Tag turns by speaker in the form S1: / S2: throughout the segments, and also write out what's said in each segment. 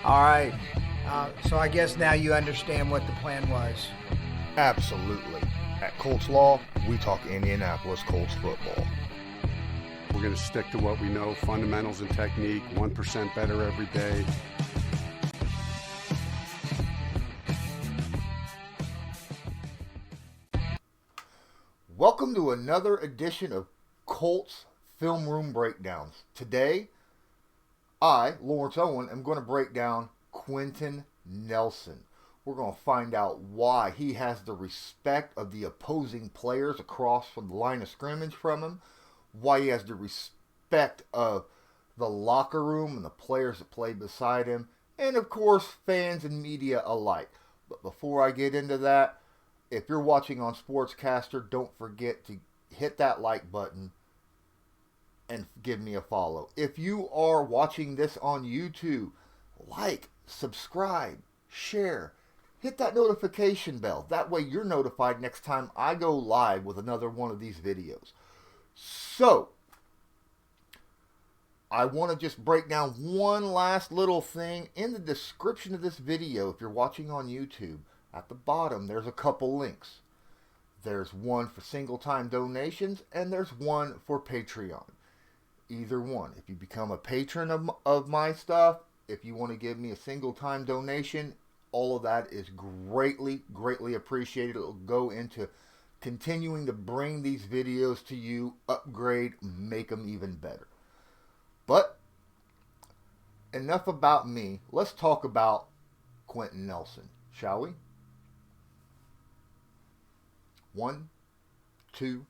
S1: All right. So I guess now you understand what the plan was.
S2: Absolutely. At Colts Law, we talk Indianapolis Colts football.
S3: We're going to stick to what we know, fundamentals and technique, 1% better every day.
S2: Welcome to another edition of Colts Film Room Breakdowns. Today, I, Lawrence Owen, am going to break down Quenton Nelson. We're going to find out why he has the respect of the opposing players across from the line of scrimmage from him, why he has the respect of the locker room and the players that play beside him, and of course, fans and media alike. But before I get into that, if you're watching on Sportscaster, don't forget to hit that like button and give me a follow. If you are watching this on YouTube, like, subscribe, share, hit that notification bell. That way you're notified next time I go live with another one of these videos. So, I want to just break down one last little thing. In the description of this video, if you're watching on YouTube, at the bottom there's a couple links. There's one for single-time donations and there's one for Patreon. Either one. If you become a patron of my stuff, if you want to give me a single-time donation, all of that is greatly, greatly appreciated. It'll go into continuing to bring these videos to you, upgrade, make them even better. But enough about me. Let's talk about Quenton Nelson, shall we? 1, 2.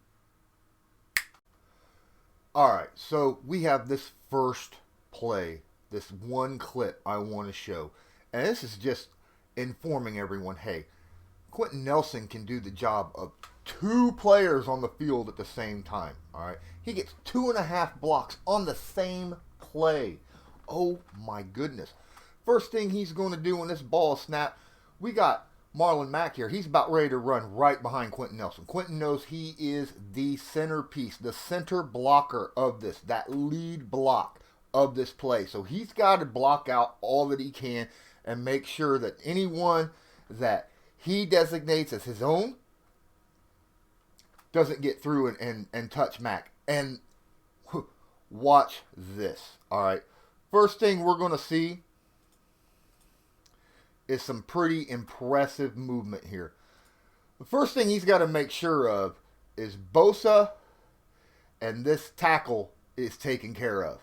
S2: Alright, so we have this first play, this one clip I want to show. And this is just informing everyone, hey, Quenton Nelson can do the job of 2 players on the field at the same time. Alright, he gets 2.5 blocks on the same play. Oh my goodness. First thing he's going to do when this ball snap, we got Marlon Mack here. He's about ready to run right behind Quenton Nelson. Quenton knows he is the centerpiece, the center blocker of this, that lead block of this play. So he's got to block out all that he can and make sure that anyone that he designates as his own doesn't get through and touch Mack. And watch this. All right. First thing we're going to see is some pretty impressive movement here. The first thing he's got to make sure of is Bosa and this tackle is taken care of.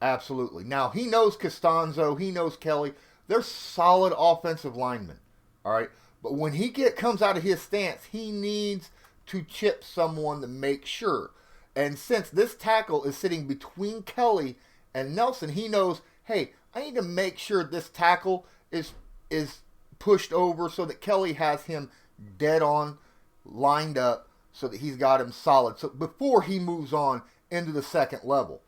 S2: Absolutely. Now, he knows Costanzo, he knows Kelly. They're solid offensive linemen. All right. But when he comes out of his stance, he needs to chip someone to make sure. And since this tackle is sitting between Kelly and Nelson, he knows, hey, I need to make sure this tackle is pushed over so that Kelly has him dead on, lined up, so that he's got him solid. So before he moves on into the second level.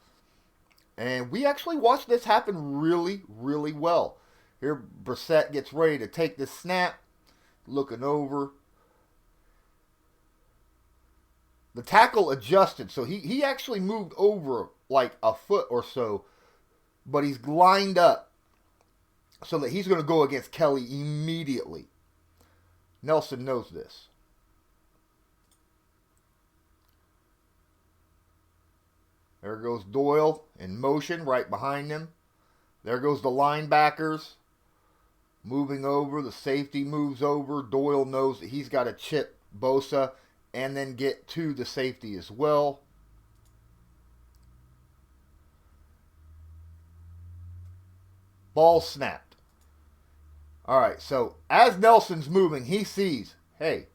S2: And we actually watched this happen really, really well. Here, Brissett gets ready to take this snap, looking over. The tackle adjusted, so he actually moved over like a foot or so, but he's lined up so that he's going to go against Kelly immediately. Nelson knows this. There goes Doyle in motion right behind him. There goes the linebackers moving over. The safety moves over. Doyle knows that he's got to chip Bosa and then get to the safety as well. Ball snapped. All right, so as Nelson's moving, he sees, hey,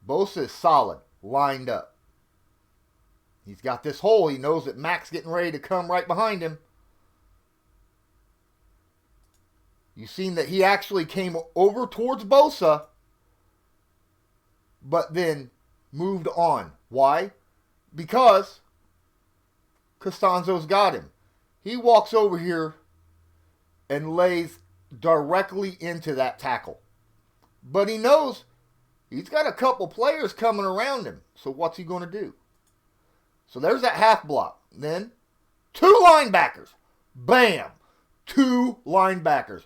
S2: Bosa is solid, lined up. He's got this hole. He knows that Mack's getting ready to come right behind him. You've seen that he actually came over towards Bosa, but then moved on. Why? Because Costanzo's got him. He walks over here and lays directly into that tackle. But he knows he's got a couple players coming around him. So what's he going to do? So there's that half block. Then 2 linebackers. Bam. 2 linebackers.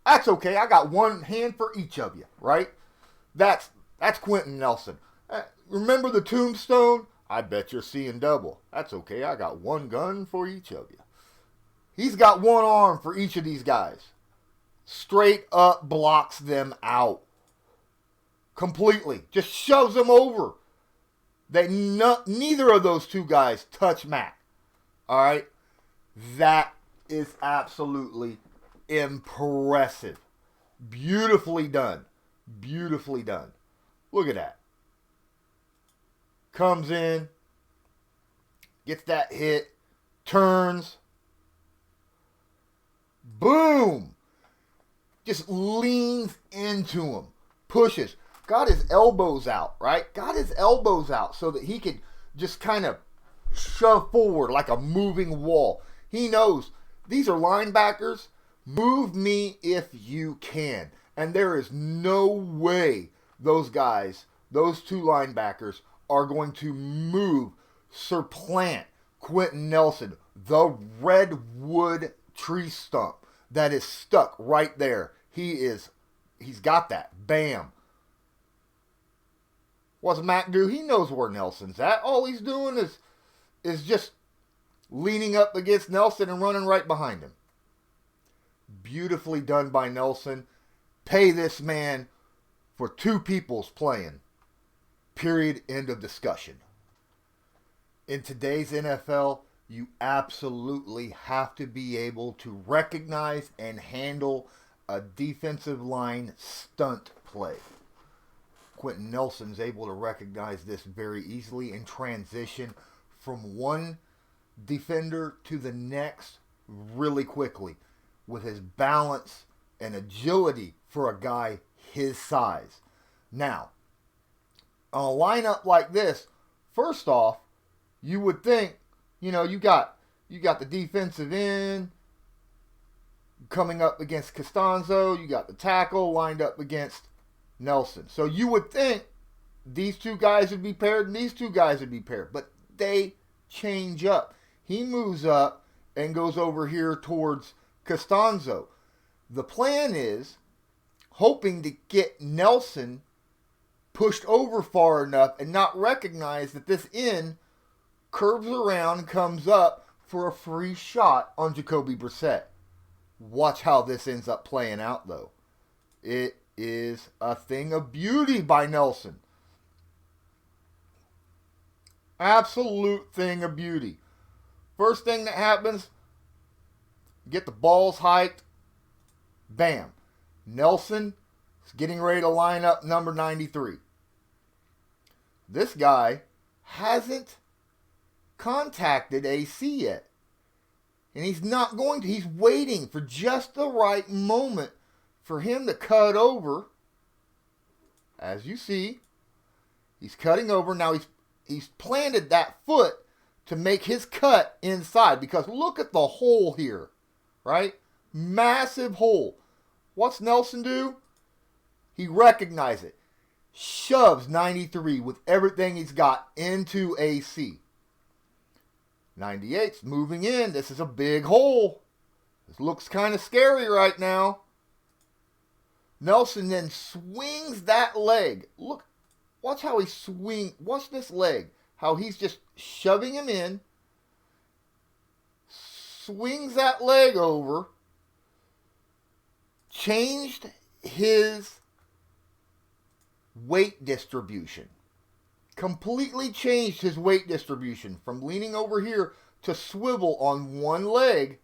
S2: That's okay. I got one hand for each of you, right? That's Quenton Nelson. Remember the tombstone? I bet you're seeing double. That's okay. I got one gun for each of you. He's got one arm for each of these guys. Straight up blocks them out. Completely. Just shoves them over. Neither of those 2 guys touch Mac. All right? That is absolutely impressive. Beautifully done. Beautifully done. Look at that. Comes in. Gets that hit. Turns. Boom. Just leans into him. Pushes. Got his elbows out, right? Got his elbows out so that he could just kind of shove forward like a moving wall. He knows these are linebackers. Move me if you can. And there is no way those guys, those 2 linebackers, are going to move, supplant Quenton Nelson, the redwood tree stump that is stuck right there. He's got that. Bam. What's Mac do? He knows where Nelson's at. All he's doing is just leaning up against Nelson and running right behind him. Beautifully done by Nelson. Pay this man for 2 people's playing. Period. End of discussion. In today's NFL, you absolutely have to be able to recognize and handle a defensive line stunt play. Quenton Nelson's able to recognize this very easily and transition from one defender to the next really quickly with his balance and agility for a guy his size. Now, on a lineup like this, first off, you would think, you got the defensive end coming up against Costanzo, you got the tackle lined up against Nelson. So you would think these 2 guys would be paired and these 2 guys would be paired, but they change up. He moves up and goes over here towards Costanzo. The plan is hoping to get Nelson pushed over far enough and not recognize that this end curves around and comes up for a free shot on Jacoby Brissett. Watch how this ends up playing out, though. It is a thing of beauty by Nelson. Absolute thing of beauty. First thing that happens, get the balls hiked. Bam. Nelson is getting ready to line up number 93. This guy hasn't contacted AC yet. And he's not going to. He's waiting for just the right moment for him to cut over. As you see, he's cutting over. Now he's planted that foot to make his cut inside. Because look at the hole here. Right? Massive hole. What's Nelson do? He recognizes it. Shoves 93 with everything he's got into AC. 98's moving in. This is a big hole. This looks kind of scary right now. Nelson then swings that leg. Look, watch how he swings. Watch this leg. How he's just shoving him in. Swings that leg over. Changed his weight distribution. Completely changed his weight distribution from leaning over here to swivel on one leg.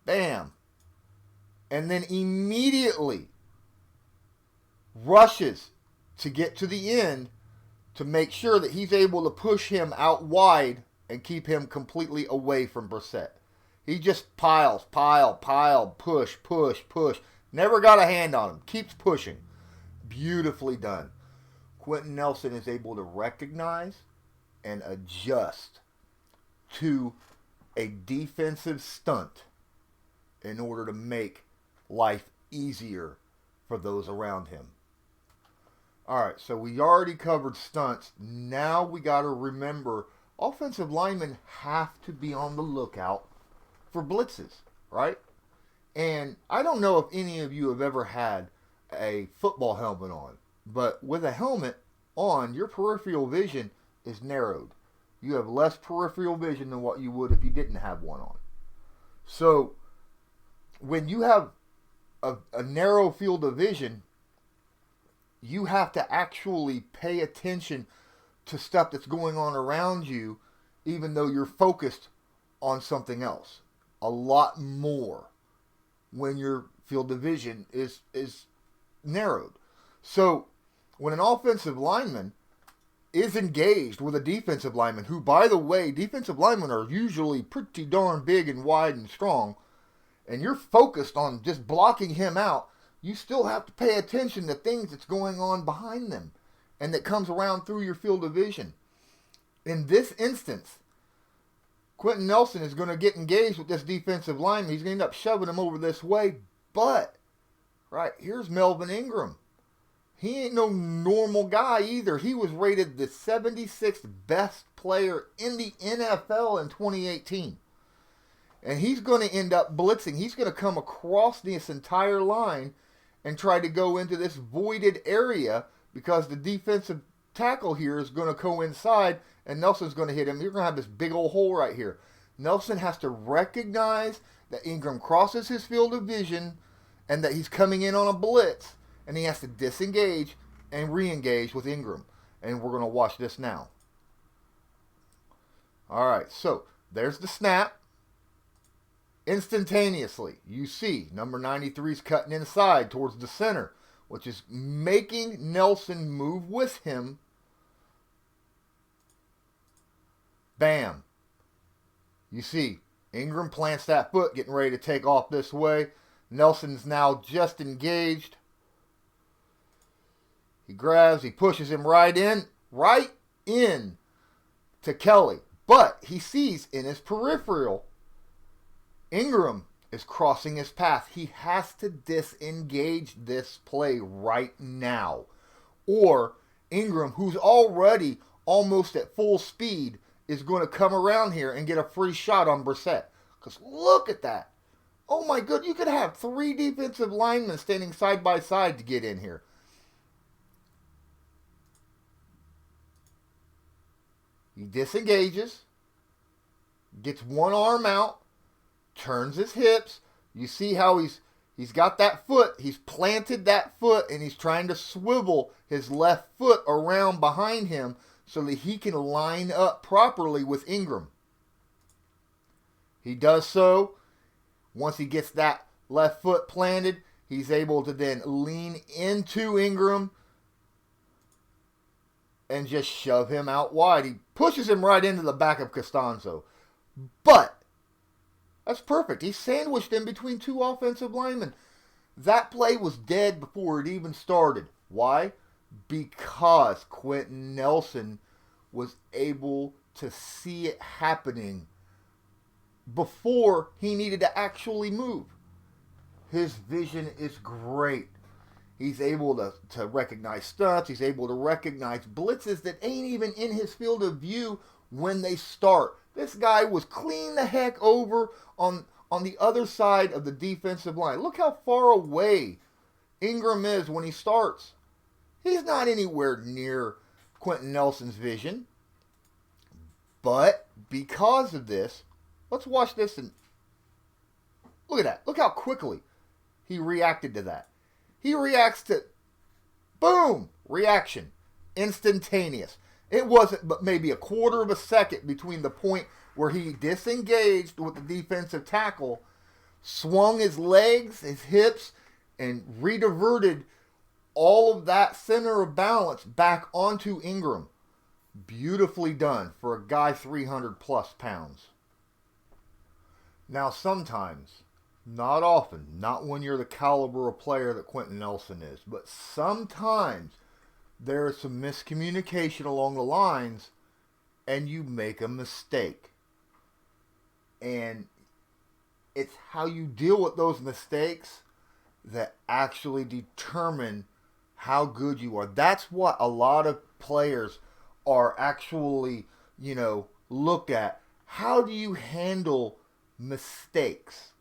S2: Bam. And then immediately rushes to get to the end to make sure that he's able to push him out wide and keep him completely away from Brissett. He just pile, push. Never got a hand on him. Keeps pushing. Beautifully done. Quenton Nelson is able to recognize and adjust to a defensive stunt in order to make life easier for those around him. Alright, so we already covered stunts. Now we got to remember offensive linemen have to be on the lookout for blitzes, right? And I don't know if any of you have ever had a football helmet on, but with a helmet on, your peripheral vision is narrowed. You have less peripheral vision than what you would if you didn't have one on. So when you have a narrow field of vision, you have to actually pay attention to stuff that's going on around you, even though you're focused on something else. A lot more when your field of vision is narrowed. So when an offensive lineman is engaged with a defensive lineman, who, by the way, defensive linemen are usually pretty darn big and wide and strong, and you're focused on just blocking him out, you still have to pay attention to things that's going on behind them and that comes around through your field of vision. In this instance, Quenton Nelson is going to get engaged with this defensive lineman. He's going to end up shoving him over this way. But, right, here's Melvin Ingram. He ain't no normal guy either. He was rated the 76th best player in the NFL in 2018. And he's going to end up blitzing. He's going to come across this entire line and try to go into this voided area because the defensive tackle here is going to coincide and Nelson's going to hit him. You're going to have this big old hole right here. Nelson has to recognize that Ingram crosses his field of vision and that he's coming in on a blitz, and he has to disengage and re-engage with Ingram. And we're going to watch this now. All right, so there's the snap. Instantaneously, you see number 93 is cutting inside towards the center, which is making Nelson move with him. Bam. You see, Ingram plants that foot, getting ready to take off this way. Nelson's now just engaged. He grabs, he pushes him right in to Kelly. But he sees in his peripheral, Ingram is crossing his path. He has to disengage this play right now. Or Ingram, who's already almost at full speed, is going to come around here and get a free shot on Brissett. Because look at that. Oh my good, you could have 3 defensive linemen standing side by side to get in here. He disengages, gets one arm out, turns his hips. You see how he's got that foot. He's planted that foot and he's trying to swivel his left foot around behind him so that he can line up properly with Ingram. He does so. Once he gets that left foot planted, he's able to then lean into Ingram and just shove him out wide. He pushes him right into the back of Costanzo. But that's perfect. He sandwiched him between 2 offensive linemen. That play was dead before it even started. Why? Because Quenton Nelson was able to see it happening before he needed to actually move. His vision is great. He's able to recognize stunts. He's able to recognize blitzes that ain't even in his field of view when they start. This guy was clean the heck over on the other side of the defensive line. Look how far away Ingram is when he starts. He's not anywhere near Quenton Nelson's vision. But because of this, let's watch this and look at that. Look how quickly he reacted to that. He reacts to, boom, reaction, instantaneous. It wasn't but maybe a quarter of a second between the point where he disengaged with the defensive tackle, swung his legs, his hips, and rediverted all of that center of balance back onto Ingram. Beautifully done for a guy 300 plus pounds. Now sometimes, not often, not when you're the caliber of player that Quenton Nelson is, but sometimes there is some miscommunication along the lines and you make a mistake. And it's how you deal with those mistakes that actually determine how good you are. That's what a lot of players are actually, look at how do you handle mistakes.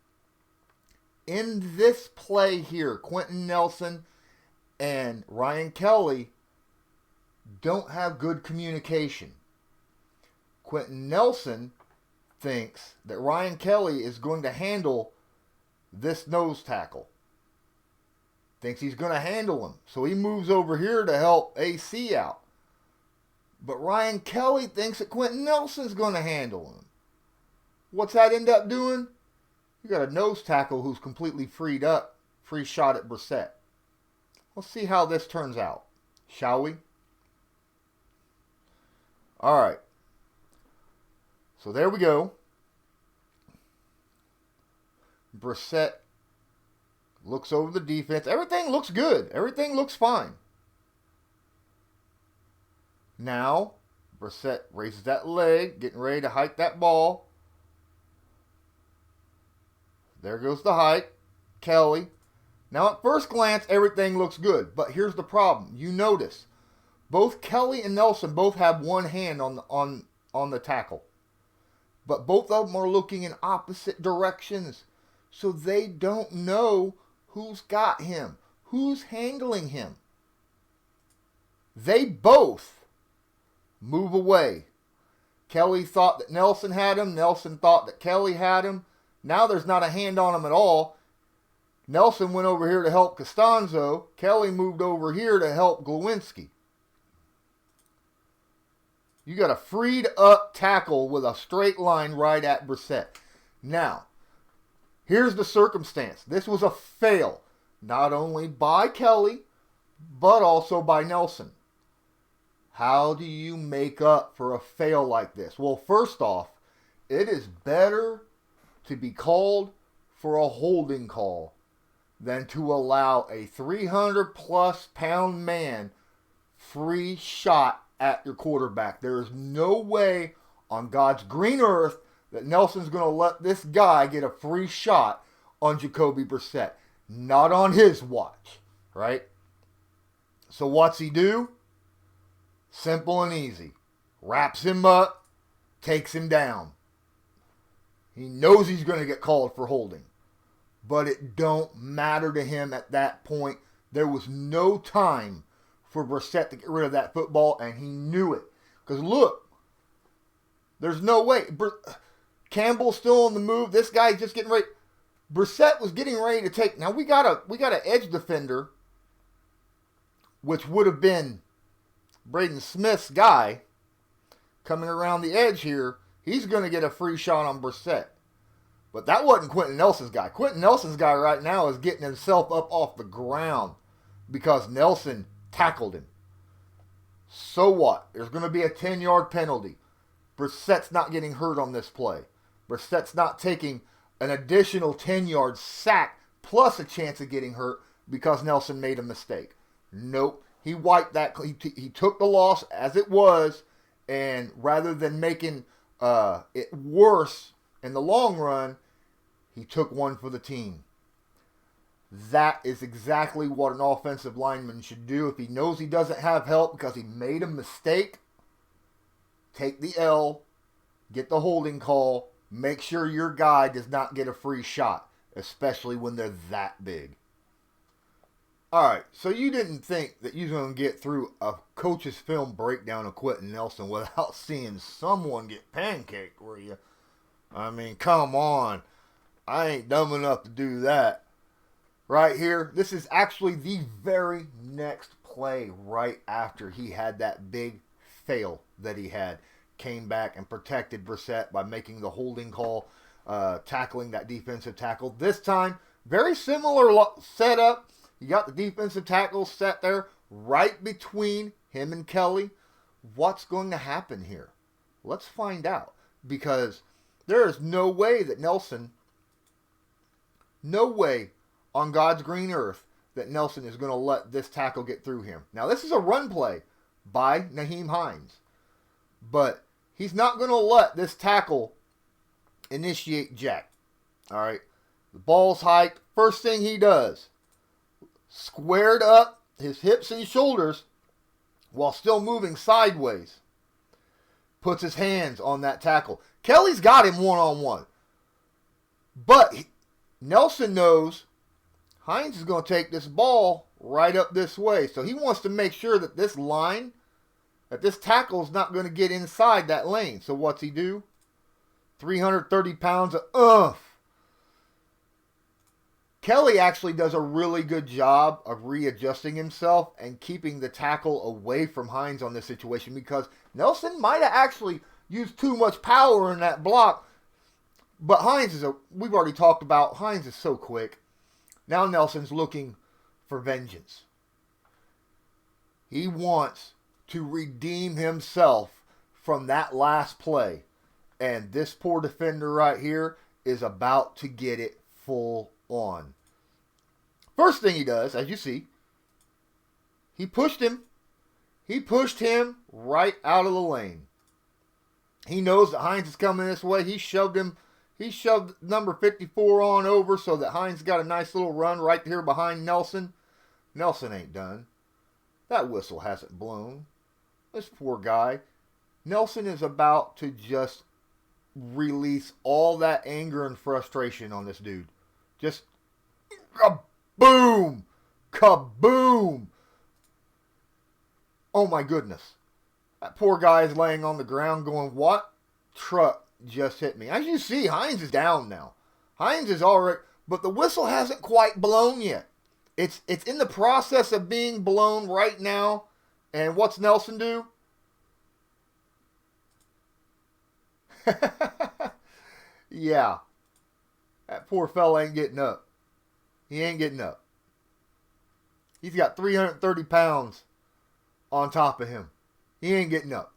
S2: In this play here, Quenton Nelson and Ryan Kelly don't have good communication. Quenton Nelson thinks that Ryan Kelly is going to handle this nose tackle. Thinks he's going to handle him. So he moves over here to help AC out. But Ryan Kelly thinks that Quenton Nelson's going to handle him. What's that end up doing? You got a nose tackle who's completely freed up. Free shot at Brissett. Let's see how this turns out. Shall we? Alright. So there we go. Brissett looks over the defense. Everything looks good. Everything looks fine. Now, Brissett raises that leg, getting ready to hike that ball. There goes the hike. Kelly. Now, at first glance, everything looks good. But here's the problem. You notice, both Kelly and Nelson both have one hand on the tackle. But both of them are looking in opposite directions. So they don't know who's got him, who's handling him. They both move away. Kelly thought that Nelson had him. Nelson thought that Kelly had him. Now there's not a hand on him at all. Nelson went over here to help Costanzo. Kelly moved over here to help Glowinski. You got a freed up tackle with a straight line right at Brissett. Now, here's the circumstance. This was a fail, not only by Kelly, but also by Nelson. How do you make up for a fail like this? Well, first off, it is better to be called for a holding call than to allow a 300-plus pound man free shot at your quarterback. There is no way on God's green earth that Nelson's going to let this guy get a free shot on Jacoby Brissett. Not on his watch, right? So what's he do? Simple and easy. Wraps him up, takes him down. He knows he's going to get called for holding. But it don't matter to him at that point. There was no time for Brissett to get rid of that football, and he knew it. Because look, there's no way. Campbell's still on the move. This guy's just getting ready. Brissett was getting ready to take. Now we got an edge defender, which would have been Braden Smith's guy coming around the edge here. He's going to get a free shot on Brissett. But that wasn't Quenton Nelson's guy. Quenton Nelson's guy right now is getting himself up off the ground because Nelson tackled him. So what? There's going to be a 10-yard penalty. Brissett's not getting hurt on this play. Brissett's not taking an additional 10-yard sack plus a chance of getting hurt because Nelson made a mistake. Nope. He wiped that. He took the loss as it was, and rather than making it worse in the long run, he took one for the team. That is exactly what an offensive lineman should do. If he knows he doesn't have help because he made a mistake, take the L, get the holding call, make sure your guy does not get a free shot, especially when they're that big. Alright, so you didn't think that you were going to get through a coach's film breakdown of Quenton Nelson without seeing someone get pancaked, were you? I mean, come on. I ain't dumb enough to do that. Right here, this is actually the very next play right after he had that big fail that he had. Came back and protected Brissett by making the holding call, tackling that defensive tackle. This time, very similar setup. You got the defensive tackle set there right between him and Kelly. What's going to happen here? Let's find out. Because there is no way that Nelson, no way on God's green earth that Nelson is going to let this tackle get through him. Now, this is a run play by Nyheim Hines. But he's not going to let this tackle initiate jack. All right. The ball's hiked. First thing he does, squared up his hips and shoulders while still moving sideways. puts his hands on that tackle. Kelly's got him one-on-one. But Nelson knows Hines is going to take this ball right up this way. So he wants to make sure that this line, that this tackle is not going to get inside that lane. So what's he do? 330 pounds of oomph. Kelly actually does a really good job of readjusting himself and keeping the tackle away from Hines on this situation, because Nelson might have actually used too much power in that block. But Hines we've already talked about, Hines is so quick. Now Nelson's looking for vengeance. He wants to redeem himself from that last play. And this poor defender right here is about to get it full on. First thing he does, as you see, he pushed him. He pushed him right out of the lane. He knows that Hines is coming this way. He shoved him. He shoved number 54 on over so that Hines got a nice little run right here behind Nelson. Nelson ain't done. That whistle hasn't blown. This poor guy. Nelson is about to just release all that anger and frustration on this dude. Just kaboom! Kaboom! Oh my goodness. That poor guy is laying on the ground going, what truck just hit me? As you see, Hines is down now. Hines is already, but the whistle hasn't quite blown yet. It's in the process of being blown right now. And what's Nelson do? Yeah. That poor fella ain't getting up. He ain't getting up. He's got 330 pounds on top of him. He ain't getting up.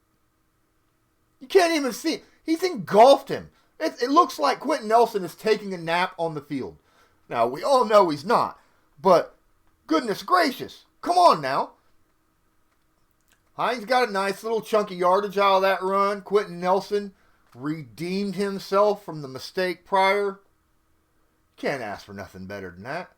S2: You can't even see. He's engulfed him. It looks like Quenton Nelson is taking a nap on the field. Now, we all know he's not. But, goodness gracious. Come on now. Hines got a nice little chunky yardage out of that run. Quenton Nelson redeemed himself from the mistake prior. Can't ask for nothing better than that.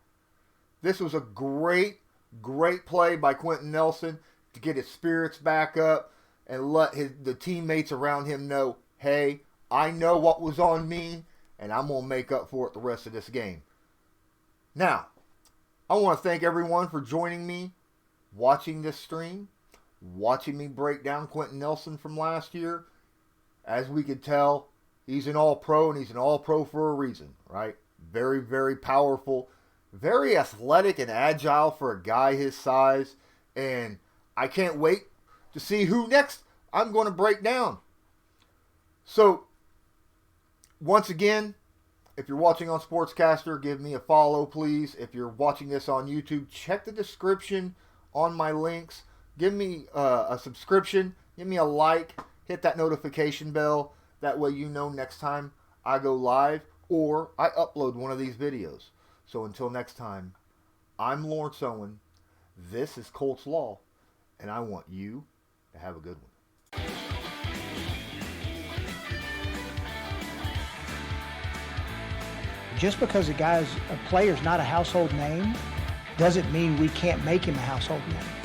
S2: This was a great, great play by Quenton Nelson to get his spirits back up and let the teammates around him know, hey, I know what was on me, and I'm going to make up for it the rest of this game. Now, I want to thank everyone for joining me, watching this stream, watching me break down Quenton Nelson from last year. As we could tell, he's an All-Pro, and he's an All-Pro for a reason, right? Very, very powerful, very athletic and agile for a guy his size. And I can't wait to see who next I'm going to break down. So, once again, if you're watching on Sportscaster, give me a follow, please. If you're watching this on YouTube, check the description on my links. Give me a subscription. Give me a like. Hit that notification bell. That way you know next time I go live or I upload one of these videos. So until next time, I'm Lawrence Owen. This is Colts Law, and I want you to have a good one.
S1: Just because a player's not a household name doesn't mean we can't make him a household name.